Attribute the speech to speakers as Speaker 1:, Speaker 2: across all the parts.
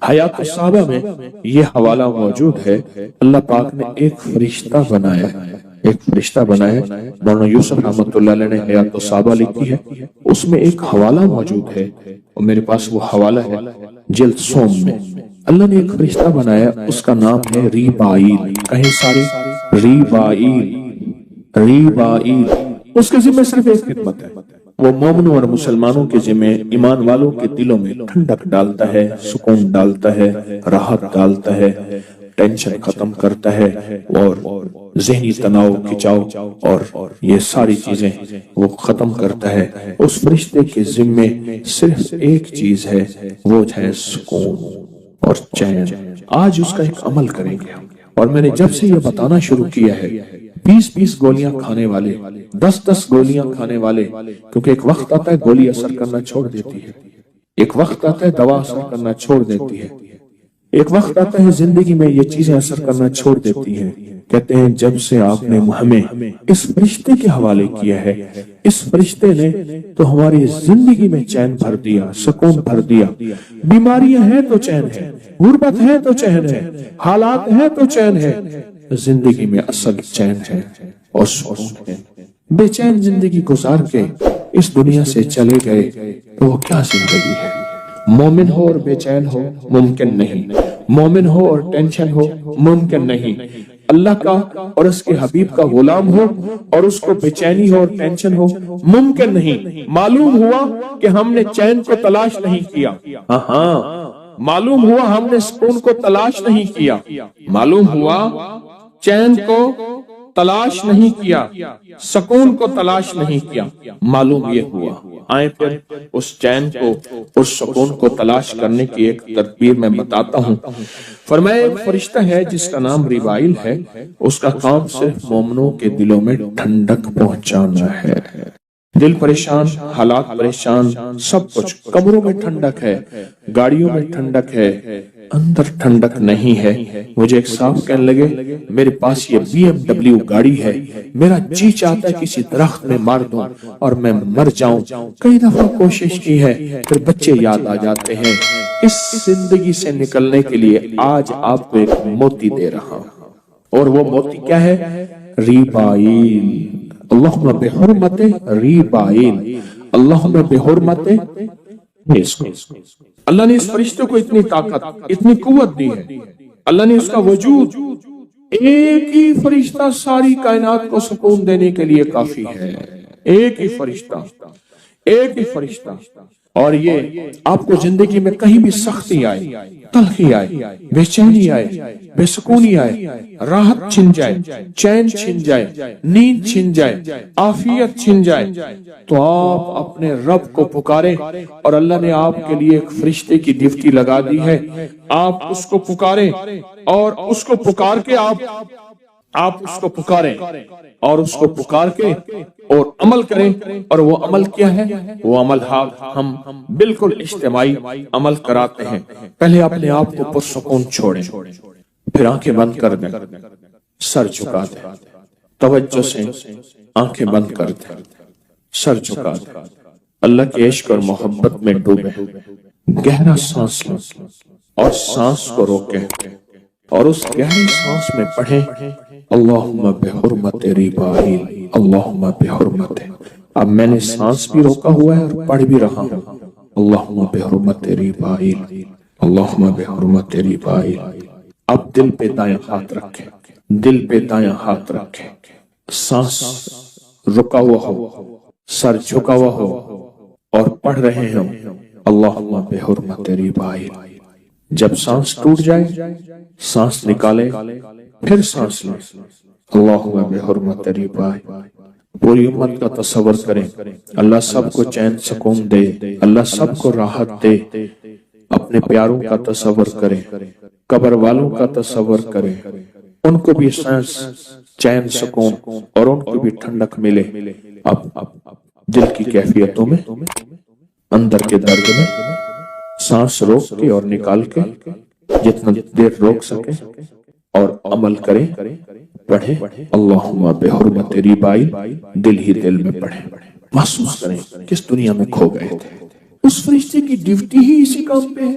Speaker 1: حیات الصحابہ میں یہ حوالہ موجود ہے، اللہ پاک نے ایک فرشتہ بنایا، ایک فرشتہ بنایا۔ مولانا یوسف رحمۃ اللہ علیہ نے حیات الصحابہ لکھی ہے، اس میں ایک حوالہ موجود ہے، اور میرے پاس وہ حوالہ ہے جلد سوم میں۔ اللہ نے ایک فرشتہ بنایا، اس کا نام ہے ریبائیل۔ کہیں سارے ریبائیل، ریبائیل۔ اس کے ذمہ صرف ایک خدمت ہے، وہ مومنوں اور مسلمانوں کے ذمہ ایمان والوں کے دلوں میں ٹھنڈک ڈالتا ہے، سکون ڈالتا ہے، راحت ڈالتا ہے، ٹینشن ختم کرتا ہے، اور ذہنی تناؤ، کھچاؤ اور یہ ساری چیزیں وہ ختم کرتا ہے۔ اس فرشتے کے ذمہ صرف ایک چیز ہے، وہ ہے سکون اور چین۔ آج اس کا ایک عمل کریں گے، اور میں نے جب سے یہ بتانا شروع کیا ہے، 20 گولیاں کھانے والے، 10 گولیاں کھانے والے، کیونکہ ایک وقت آتا ہے گولی اثر کرنا چھوڑ دیتی ہے، ایک وقت آتا ہے دوا اثر کرنا چھوڑ دیتی ہے، ایک وقت آتا ہے زندگی میں یہ چیزیں اثر کرنا چھوڑ دیتی ہیں۔ کہتے ہیں جب سے آپ نے ہمیں اس فرشتے کے حوالے کیا ہے، اس فرشتے نے تو ہماری زندگی میں چین بھر دیا، سکون بھر دیا۔ بیماریاں ہیں تو چین ہے، غربت ہے تو چین ہے، حالات ہیں تو چین ہے، زندگی میں اصل چین ہے اور سکون ہے۔ بے چین زندگی گزار کے اس دنیا سے چلے گئے تو وہ کیا زندگی ہے؟ مومن ہو اور بے چین ہو ممکن نہیں، مومن ہو اور ٹینشن ہو ممکن نہیں، اللہ کا اور اس کے حبیب کا غلام ہو اور اس کو بے چینی ہو اور ٹینشن ہو ممکن نہیں۔ معلوم ہوا کہ ہم نے چین کو تلاش نہیں کیا، ہاں معلوم ہوا ہم نے سکون کو تلاش نہیں کیا، معلوم ہوا چین کو تلاش نہیں کیا، سکون کو تلاش نہیں کیا، معلوم یہ ہوا۔ آئیں پھر اس چین کو، اس سکون کو تلاش کرنے کی ایک تدبیر میں بتاتا ہوں۔ فرمایا ایک فرشتہ ہے جس کا نام ریبائیل ہے، اس کا کام صرف مومنوں کے دلوں میں ٹھنڈک پہنچانا ہے۔ دل پریشان، حالات پریشان، سب کچھ، کمروں میں ٹھنڈک ہے، گاڑیوں میں ٹھنڈک ہے، اندر ٹھنڈک نہیں ہے۔ مجھے ایک صاحب کہنے لگے میرے پاس یہ BMW گاڑی ہے، میرا جی چاہتا ہے کسی درخت میں مار دوں اور میں مر جاؤں۔ کئی دفعہ کوشش کی ہے، پھر بچے یاد آ جاتے ہیں۔ اس زندگی سے نکلنے کے لیے آج آپ کو ایک موتی دے رہا ہوں، اور وہ موتی کیا ہے؟ ریبائیل۔ اللہم بحرمت ریبائیل، اللہم بحرمت۔ اللہ نے اس فرشتے کو اتنی طاقت، اتنی قوت دی ہے، اللہ نے اس کا وجود، ایک ہی فرشتہ ساری کائنات کو سکون دینے کے لیے کافی ہے، ایک ہی فرشتہ، ایک ہی فرشتہ۔ اور یہ آپ کو زندگی میں کہیں بھی سختی آئے، تلخی آئے، بے چینی آئے، بے سکونی آئے، راحت چھن جائے، چین چھن جائے، نیند چھن جائے، عافیت چھن جائے، تو آپ اپنے رب کو پکاریں، اور اللہ نے آپ کے لیے ایک فرشتے کی ڈیوٹی لگا دی ہے۔ آپ اس کو پکاریں، اور اس کو پکار کے آپ اس کو پکاریں، اور اس کو پکار کے اور عمل کریں۔ اور وہ عمل کیا ہے؟ وہ عمل ہم بالکل اجتماعی عمل کراتے ہیں۔ پہلے اپنے آپ کو پرسکون چھوڑیں، پھر آنکھیں بند کر دیں، سر جھکا دیں، توجہ سے آنکھیں بند کر دیں، سر جھکا دیں، اللہ کے عشق اور محبت میں ڈوبیں، گہرا سانس لیں اور سانس کو روکیں، اور اس گہری سانس میں پڑھیں اللہم بحرمت ریبائیل، اللہم بحرمت۔ اب میں نے سانس بھی روکا ہوا ہے اور پڑھ بھی رہا ہوں اللہم بحرمت ریبائیل، اللہم بحرمت ریبائیل۔ اب دل پہ دائیں ہاتھ رکھیں، دل پہ دائیں ہاتھ رکھیں، سانس رکا ہوا ہو، سر جھکا ہوا ہو، اور پڑھ رہے ہیں اللہم بحرمت ریبائیل۔ جب سانس ٹوٹ جائے سانس نکالے، پھر سانس لیں اللہم بحرمت ریبائیل۔ پوری امت کا تصور کریں، اللہ سب کو چین سکون دے، اللہ سب کو راحت دے۔ اپنے پیاروں کا تصور کریں، قبر والوں کا تصور کریں، ان کو بھی سانس، چین، سکون، اور ان کو بھی ٹھنڈک ملے۔ اب دل کی کیفیتوں میں، اندر کے درد میں سانس روک کے اور نکال کے جتنا دیر روک سکے اور عمل کریں، پڑھیں اللہم بحرمت ریبائیل، دل ہی دل میں پڑھیں، محسوس کریں کس دنیا میں کھو گئے تھے۔ اس فرشتے کی ڈیوٹی ہی اسی کام پہ ہے،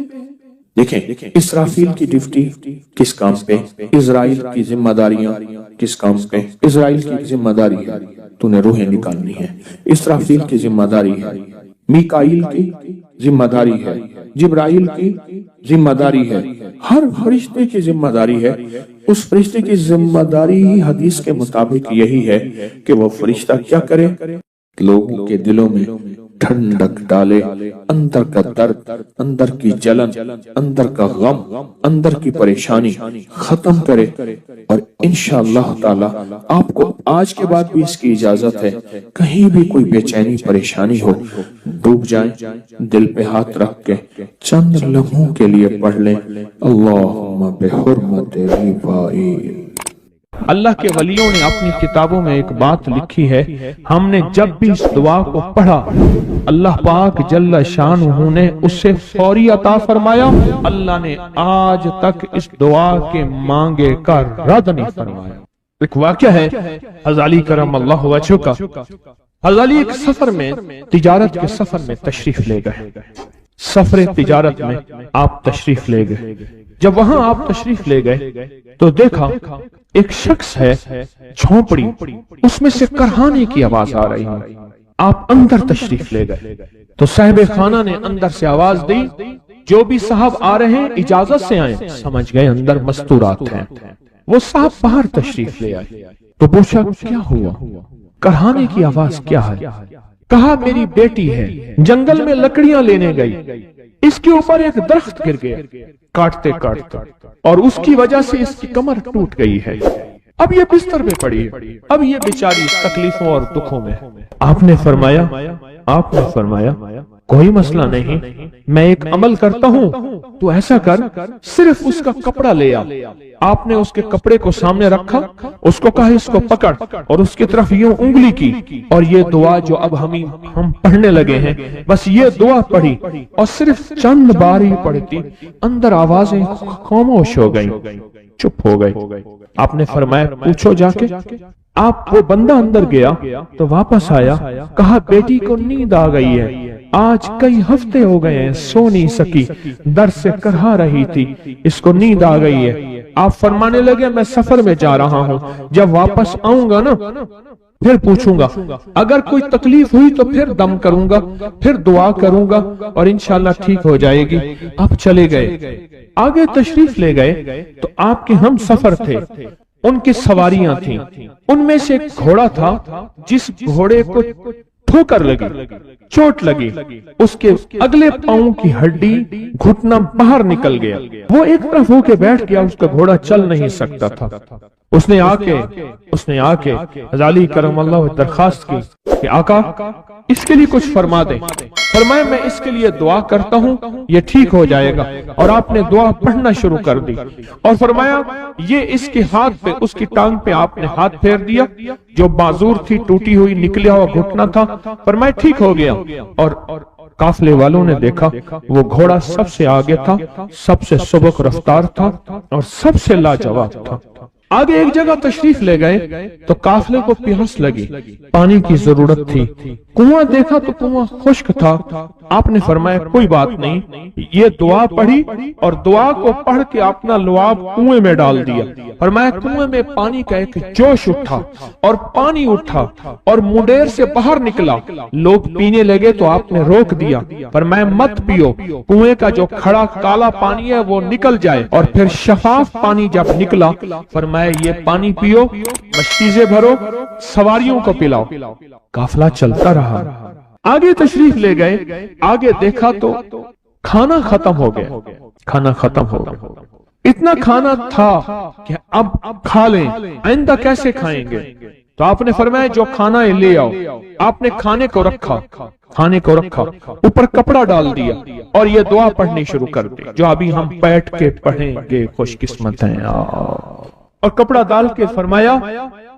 Speaker 1: دیکھیں اسرافیل کی ڈیوٹی کس کام پہ، اسرائیل کی ذمہ داریاں کس کام پہ، اسرائیل کی ذمہ داری ہے تو نے روحیں نکالنی ہے، اسرافیل کی ذمہ داری ہے، میکائیل کی ذمہ داری ہے، جبرائیل کی ذمہ داری ہے، ہر فرشتے کی ذمہ داری ہے۔ اس فرشتے کی ذمہ داری حدیث کے مطابق یہی ہے کہ وہ فرشتہ کیا کرے، لوگوں کے دلوں میں ٹھنڈک ڈالے، اندر کا درد، اندر کی جلن، اندر کا غم، اندر کی پریشانی ختم کرے۔ اور انشاءاللہ تعالی آپ کو آج کے بعد بھی اس کی اجازت ہے، کہیں بھی کوئی بے چینی پریشانی ہو، ڈوب جائیں، دل پہ ہاتھ رکھ کے چند لمحوں کے لیے پڑھ لیں اللہم بحرمت رفائیل۔
Speaker 2: اللہ کے ولیوں نے اپنی کتابوں میں ایک بات لکھی ہے، ہم نے جب بھی اس دعا کو پڑھا اللہ پاک جل شانہ نے اسے فوری عطا فرمایا۔ اللہ نے آج تک اس دعا کے مانگے کا رد نہیں فرمایا۔ ایک واقعہ ہے حضرت علی کرم اللہ وجہہ کا۔ حضرت علی ایک سفر میں، تجارت کے سفر میں تشریف لے گئے، سفر تجارت میں آپ تشریف لے گئے۔ جب وہاں آپ تشریف لے گئے تو دیکھا ایک شخص ہے جھونپڑی، اس میں سے کرہانے کی آواز آ رہی ہے۔ آپ اندر تشریف لے گئے تو صاحب خانہ نے اندر سے آواز دی، جو بھی صاحب آ رہے ہیں اجازت سے آئیں۔ سمجھ گئے اندر مستورات ہیں۔ وہ صاحب باہر تشریف لے آئے تو پوچھا کیا ہوا، کرہانے کی آواز کیا ہے؟ کہا میری بیٹی ہے، جنگل میں لکڑیاں لینے گئی، اس کے اوپر ایک درخت گر گیا کاٹتے کاٹتے، اور اس کی وجہ سے اس کی کمر ٹوٹ گئی ہے، اب یہ بستر میں پڑی ہے، اب یہ بیچاری تکلیفوں اور دکھوں میں۔ آپ نے فرمایا کوئی مسئلہ نہیں، میں ایک عمل کرتا ہوں، تو ایسا کر صرف اس کا کپڑا لے آ۔ آپ نے اس کے کپڑے کو سامنے رکھا، اس کو کہا اس کو پکڑ، اور اس کی طرف یوں انگلی کی، اور یہ دعا جو اب ہم پڑھنے لگے ہیں، بس یہ دعا پڑھی، اور صرف چند بار ہی پڑھتی اندر آوازیں خاموش ہو گئیں، چپ ہو گئی۔ آپ نے فرمایا پوچھو جا کے۔ آپ وہ بندہ اندر گیا تو واپس آیا، کہا بیٹی کو نیند آ گئی ہے، آج کئی ہفتے ہو گئے ہیں سو نہیں سکی، در سے کرہا رہی تھی، اس کو نیند آ گئی ہے۔ آپ فرمانے لگے میں سفر میں جا رہا ہوں، جب واپس آؤں گا نا پھر پوچھوں گا، اگر کوئی تکلیف ہوئی تو پھر دم کروں گا، پھر دعا کروں گا، اور انشاءاللہ ٹھیک ہو جائے گی۔ آپ چلے گئے، آگے تشریف لے گئے تو آپ کے ہم سفر تھے، ان کی سواریاں تھیں، ان میں سے ایک گھوڑا تھا، جس گھوڑے کو ٹھوکر لگی، چوٹ لگی، اس کے اگلے پاؤں کی ہڈی گھٹنا باہر نکل گیا، وہ ایک طرف ہو کے بیٹھ گیا، اس کا گھوڑا چل نہیں سکتا تھا۔ اس نے آ کے حضرت علی کرم اللہ درخواست کی کہ آقا اس کے لیے کچھ فرما دیں۔ فرمایا میں اس کے لیے دعا کرتا ہوں، یہ ٹھیک ہو جائے گا۔ اور آپ نے دعا پڑھنا شروع کر دی، اور فرمایا یہ اس کے ہاتھ پہ، اس کی ٹانگ پہ آپ نے ہاتھ پھیر دیا، جو معذور تھی، ٹوٹی ہوئی نکلیا ہوا گھٹنا تھا، فرمایا ٹھیک ہو گیا۔ اور قافلے والوں نے دیکھا وہ گھوڑا سب سے آگے تھا، سب سے سبق رفتار تھا، اور سب سے لاجواب تھا۔ آگے ایک جگہ تشریف لے گئے تو قافلے کو پیاس لگی، پانی کی ضرورت تھی، کنواں دیکھا تو کنواں خشک تھا۔ آپ نے فرمایا کوئی بات نہیں، یہ دعا پڑھی، اور دعا کو پڑھ کے اپنا لعاب کنویں میں ڈال دیا۔ فرمایا کنویں میں پانی کا ایک جوش اٹھا، اور پانی اٹھا اور منڈیر سے باہر نکلا، لوگ پینے لگے تو آپ نے روک دیا۔ فرمایا مت پیو، کنویں کا جو کھڑا کالا پانی ہے وہ نکل جائے، اور پھر شفاف پانی جب نکلا فرمایا یہ پانی پیو، مشکیزیں بھرو، سواریوں کو پلاؤ۔ قافلہ چلتا رہا، آگے تشریف لے گئے، آگے دیکھا تو کھانا ختم ہو گیا، اتنا کھانا تھا کہ اب کھا لیں، آئندہ کیسے کھائیں گے؟ تو آپ نے فرمایا جو کھانا ہے لے آؤ۔ آپ نے کھانے کو رکھا، اوپر کپڑا ڈال دیا، اور یہ دعا پڑھنی شروع کر دی جو ابھی ہم بیٹھ کے پڑھیں گے، خوش قسمت ہیں۔ اور کپڑا ڈال کے فرمایا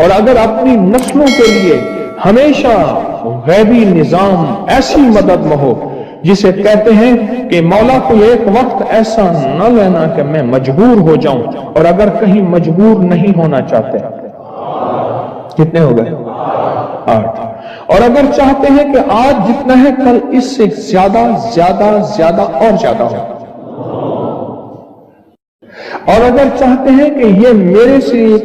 Speaker 2: اور اگر اپنی نسلوں کے لیے ہمیشہ غیبی نظام ایسی مدد میں ہو جسے کہتے ہیں کہ مولا کو ایک وقت ایسا نہ لینا کہ میں مجبور ہو جاؤں، اور اگر کہیں مجبور نہیں ہونا چاہتے، کتنے ہو گئے؟ 8۔ اور اگر چاہتے ہیں کہ آج جتنا ہے کل اس سے زیادہ زیادہ زیادہ اور زیادہ ہو، اور اگر چاہتے ہیں کہ یہ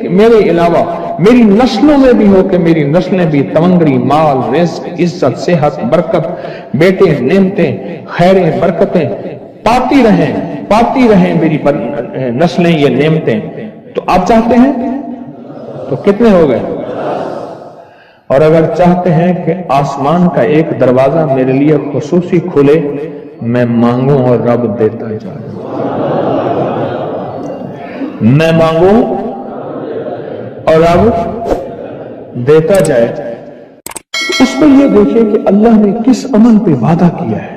Speaker 2: میرے علاوہ میری نسلوں میں بھی ہو کہ میری نسلیں بھی تمنگری، مال، رزق، عزت، صحت، برکت، بیٹے، نعمتیں، خیریں، برکتیں پاتی رہیں میری نسلیں یہ نعمتیں، تو آپ چاہتے ہیں تو کتنے ہو گئے؟ اور اگر چاہتے ہیں کہ آسمان کا ایک دروازہ میرے لیے خصوصی کھلے، میں مانگوں اور رب دیتا جائے، میں مانگوں اور رب دیتا جائے۔ اس میں یہ دیکھیں کہ اللہ نے کس عمل پہ وعدہ کیا ہے،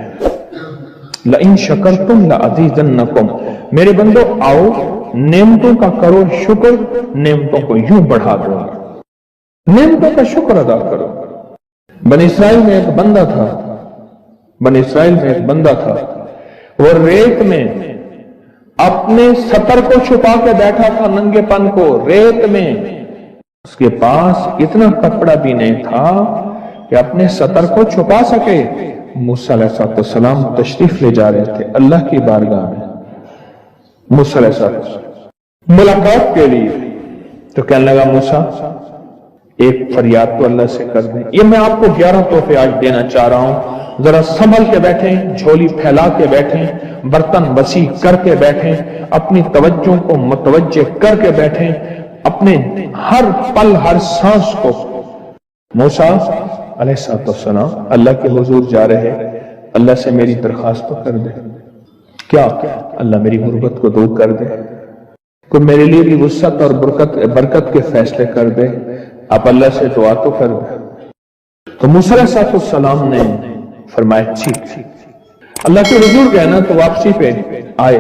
Speaker 2: لَإِن شَكَرْتُمْ لَأَزِيدَنَّكُمْ، میرے بندو آؤ نعمتوں کا کرو شکر، نعمتوں کو یوں بڑھا دو، نعمتوں کا شکر ادا کرو۔ بنی اسرائیل میں ایک بندہ تھا، وہ ریت میں اپنے ستر کو چھپا کے بیٹھا تھا، ننگے پن کو ریت میں، اس کے پاس اتنا کپڑا بھی نہیں تھا کہ اپنے ستر کو چھپا سکے۔ موسیٰ علیہ السلام تشریف لے جا رہے تھے اللہ کی بارگاہ میں، موسیٰ علیہ السلام ملاقات کے لیے، تو کہنے لگا موسیٰ ایک فریاد تو اللہ سے کر دیں۔ یہ میں آپ کو 11 تحفے آج دینا چاہ رہا ہوں، ذرا سنبھل کے بیٹھیں، جھولی پھیلا کے بیٹھیں، برتن وسیع کر کے بیٹھیں، اپنی توجہ کو متوجہ کر کے بیٹھیں، اپنے ہر پل ہر سانس کو۔ موسیٰ علیہ السلام اللہ کے حضور جا رہے، اللہ سے میری درخواست تو کر دے، کیا اللہ میری غربت کو دور کر دے، کوئی میرے لیے بھی وسعت اور برکت کے فیصلے کر دے، آپ اللہ سے دعا تو کر دے۔ تو موسیٰ علیہ السلام نے فرمایا ٹھیک، اللہ کے حضور گئے نا تو واپسی پہ آئے،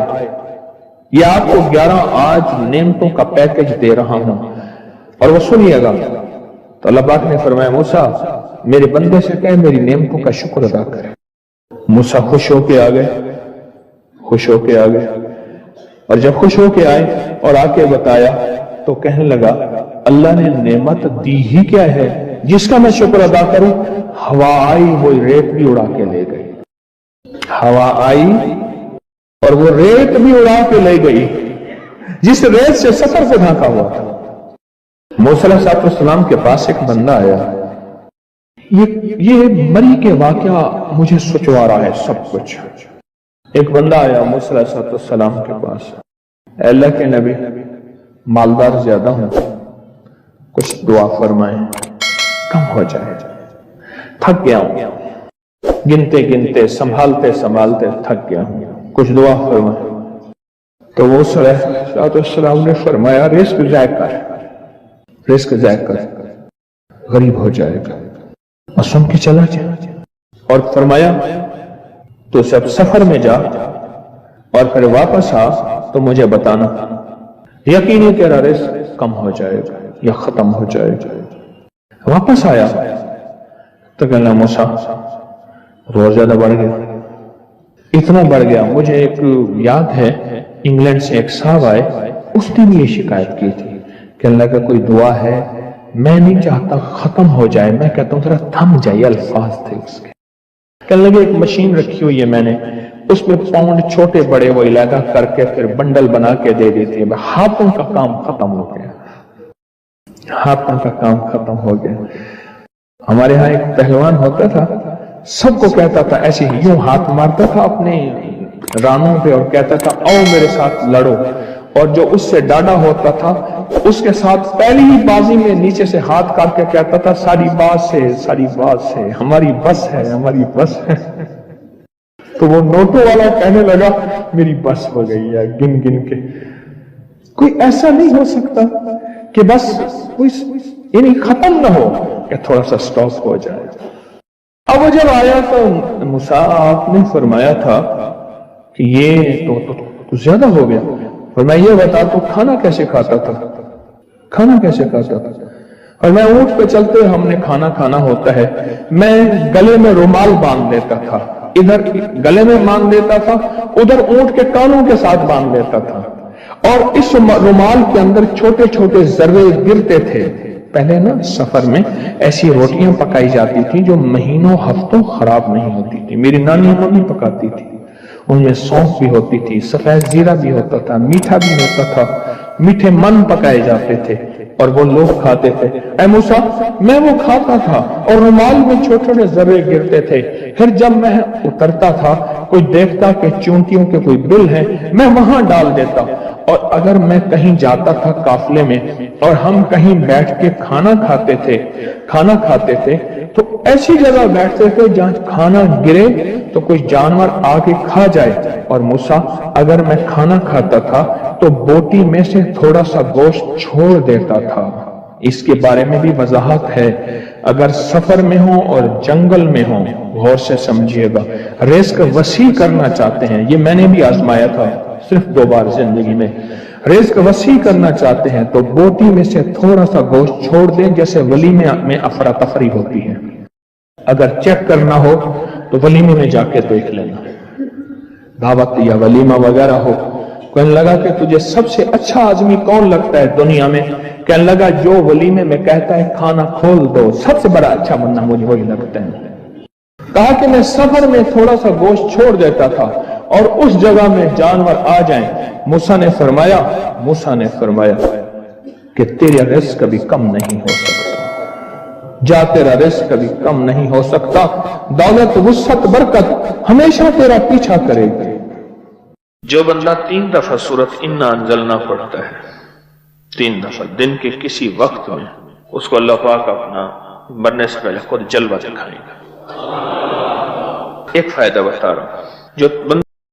Speaker 2: یہ آپ کو 11 آج نعمتوں کا پیکج دے رہا ہوں، اور وہ سنیے گا۔ تو اللہ پاک نے فرمایا موسیٰ میرے بندے سے کہے میری نعمتوں کا شکر ادا کرے۔ موسیٰ خوش ہو کے آ گئے، اور جب خوش ہو کے آئے اور آ کے بتایا تو کہنے لگا اللہ نے نعمت دی ہی کیا ہے جس کا میں شکر ادا کروں؟ ہوا آئی وہ ریت بھی اڑا کے لے گئی، ہوا آئی اور وہ ریت بھی اڑا کے لے گئی جس ریت سے سفر سے ڈھانکا ہوا تھا۔ موسیٰ علیہ السلام کے پاس ایک بندہ آیا، یہ مری کے واقعہ مجھے سوچوا رہا ہے سب کچھ۔ ایک بندہ آیا موسیٰ علیہ السلام کے پاس، اے اللہ کے نبی مالدار زیادہ ہوں، کچھ دعا فرمائیں کم ہو جائے، تھک گیا ہوں، گنتے سنبھالتے تھک گیا ہوں، کچھ دعا فرمائیں۔ تو موسیٰ علیہ السلام نے فرمایا رزق ضائع کر، غریب ہو جائے گا، اور سن کے چلا جائے، اور فرمایا تو سب سفر میں جا اور پھر واپس آ تو مجھے بتانا، یقینی تیرا رزق کم ہو جائے گا یا ختم ہو جائے گا۔ واپس آیا تو کہنا موسیٰ روز زیادہ بڑھ گیا، اتنا بڑھ گیا، مجھے ایک یاد ہے انگلینڈ سے ایک صاحب آئے، اس نے بھی یہ شکایت کی تھی کہ اللہ کا کوئی دعا ہے، میں نہیں چاہتا ختم ہو جائے، میں کہتا ہوں ذرا تھم جائے، الفاظ تھے اس کے۔ کہنے لگے ایک مشین رکھی ہوئی ہے میں نے، اس میں پاؤنڈ چھوٹے بڑے وہ علیحدہ کر کے پھر بنڈل بنا کے دے دیتی ہے، ہاتھوں کا کام ختم ہو گیا، ہاتھوں کا کام ختم ہو گیا۔ ہمارے ہاں ایک پہلوان ہوتا تھا، سب کو کہتا تھا ایسے یوں ہاتھ مارتا تھا اپنے رانوں پہ اور کہتا تھا آؤ میرے ساتھ لڑو، اور جو اس سے ڈاڈا ہوتا تھا اس کے ساتھ پہلی ہی بازی میں نیچے سے ہاتھ کاٹ کے کہتا تھا ساری بات سے ہماری بس ہے۔ تو وہ نوٹوں والا کہنے لگا میری بس ہو گئی ہے، گن کے۔ کوئی ایسا نہیں ہو سکتا کہ بس کوئی یعنی ختم نہ ہو، کہ تھوڑا سا سٹاپ ہو جائے۔ اب وہ جب آیا تو موسیٰ آپ نے فرمایا تھا کہ یہ تو زیادہ ہو گیا، فرمایا یہ بتا تو کھانا کیسے کھاتا تھا؟ اور میں اونٹ پہ چلتے ہوئے ہم نے کھانا کھانا ہوتا ہے، میں گلے میں رومال باندھ لیتا تھا، ادھر گلے میں باندھ لیتا تھا، ادھر اونٹ کے کانوں کے ساتھ باندھ لیتا تھا، اور اس رومال کے اندر چھوٹے چھوٹے ذرے گرتے تھے۔ پہلے نا سفر میں ایسی روٹیاں پکائی جاتی تھی جو مہینوں ہفتوں خراب نہیں ہوتی تھی، میری نانی ممی پکاتی تھی، ان میں سونف بھی ہوتی تھی، سفید زیرہ بھی ہوتا تھا، میٹھا بھی ہوتا تھا، میٹھے من پکائے جاتے تھے اور وہ لوگ کھاتے تھے۔ اے موسیٰ، میں وہ کھاتا تھا اور رومال میں چھوٹے چھوٹے ذرے گرتے تھے، پھر جب میں اترتا تھا کوئی دیکھتا کہ چونٹیوں کے کوئی بل ہیں، میں وہاں ڈال دیتا، اور اگر میں کہیں جاتا تھا قافلے میں اور ہم کہیں بیٹھ کے کھانا کھاتے تھے تو ایسی جگہ بیٹھتے تھے جہاں کھانا گرے تو کوئی جانور آ کے کھا جائے، اور موسیٰ اگر میں کھانا کھاتا تھا تو بوٹی میں سے تھوڑا سا گوشت چھوڑ دیتا تھا۔ اس کے بارے میں بھی وضاحت ہے، اگر سفر میں ہوں اور جنگل میں ہوں، غور سے سمجھیے گا، رزق وسیع کرنا چاہتے ہیں، یہ میں نے بھی آزمایا تھا صرف 2 بار زندگی میں، رزق وسیع کرنا چاہتے ہیں تو بوٹی میں سے تھوڑا سا گوشت چھوڑ دیں، جیسے ولیمے میں افراتفری ہوتی ہے۔ اگر چیک کرنا ہو تو ولیمے میں جا کے دیکھ لینا، دعوت یا ولیمہ وغیرہ ہو، کہنے لگا کہ تجھے سب سے اچھا آدمی کون لگتا ہے دنیا میں؟ کہنے لگا جو ولیمے میں کہتا ہے کھانا کھول دو، سب سے بڑا اچھا بندہ مجھے وہی لگتا ہے۔ کہا کہ میں سفر میں تھوڑا سا گوشت چھوڑ دیتا تھا اور اس جگہ میں جانور آ جائیں۔ موسیٰ نے فرمایا کہ تیرا رزق کبھی کم نہیں ہو سکتا، جا تیرا رزق کبھی کم نہیں ہو سکتا، دولت وسعت برکت ہمیشہ تیرا پیچھا کرے گی۔ جو بندہ 3 دفعہ سورۃ انا انزلنا پڑھتا ہے، 3 دفعہ دن کے کسی وقت میں، اس کو اللہ پاک اپنا مرنے سے پہلے خود جلوہ دکھائے گا۔ ایک فائدہ بتا رہا ہوں، جو بندہ